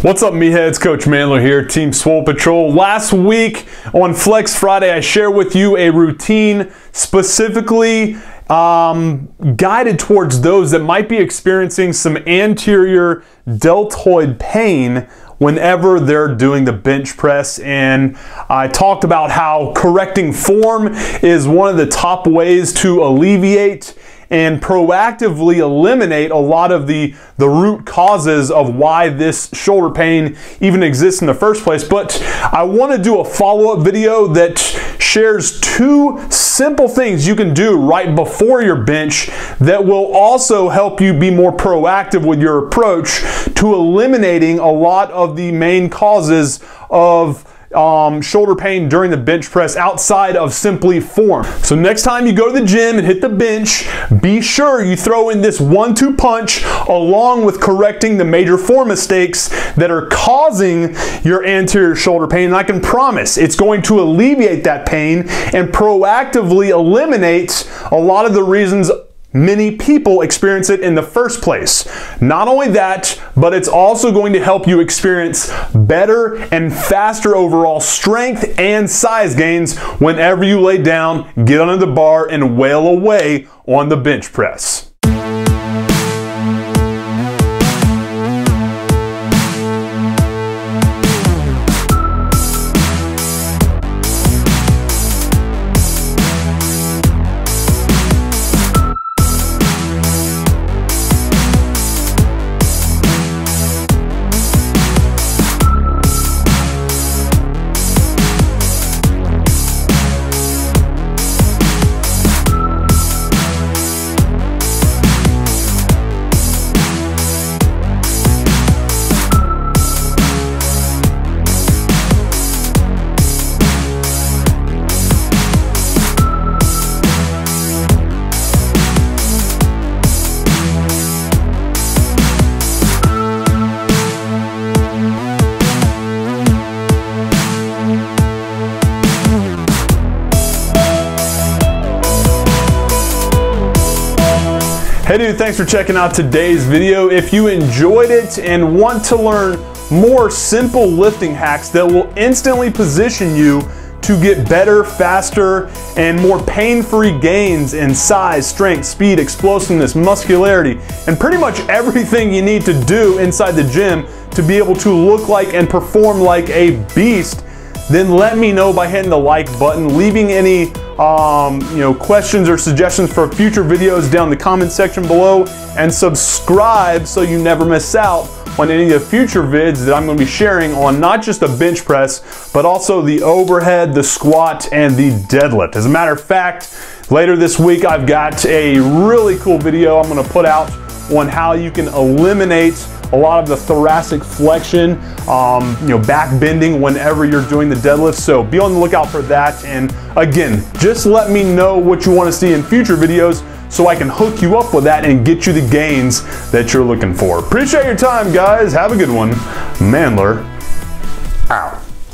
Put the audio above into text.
What's up, meatheads? Coach MANdler here, Team Swole Patrol. Last week on Flex Friday, I shared with you a routine specifically guided towards those that might be experiencing some anterior deltoid pain whenever they're doing the bench press. And I talked about how correcting form is one of the top ways to alleviate and proactively eliminate a lot of the root causes of why this shoulder pain even exists in the first place. But I want to do a follow-up video that shares two simple things you can do right before your bench that will also help you be more proactive with your approach to eliminating a lot of the main causes of shoulder pain during the bench press outside of simply form. So next time you go to the gym and hit the bench, be sure you throw in this 1-2 punch along with correcting the major form mistakes that are causing your anterior shoulder pain. And I can promise it's going to alleviate that pain and proactively eliminate a lot of the reasons many people experience it in the first place. Not only that, but it's also going to help you experience better and faster overall strength and size gains whenever you lay down, get under the bar, and wail away on the bench press. Hey dude, thanks for checking out today's video. If you enjoyed it and want to learn more simple lifting hacks that will instantly position you to get better, faster, and more pain-free gains in size, strength, speed, explosiveness, muscularity, and pretty much everything you need to do inside the gym to be able to look like and perform like a beast, then let me know by hitting the like button, leaving any questions or suggestions for future videos down in the comment section below, and subscribe so you never miss out on any of the future vids that I'm going to be sharing on not just the bench press, but also the overhead, the squat, and the deadlift. As a matter of fact, later this week I've got a really cool video I'm going to put out on how you can eliminate a lot of the thoracic flexion, back bending whenever you're doing the deadlift. So be on the lookout for that. And again, just let me know what you want to see in future videos so I can hook you up with that and get you the gains that you're looking for. Appreciate your time, guys. Have a good one. MANdler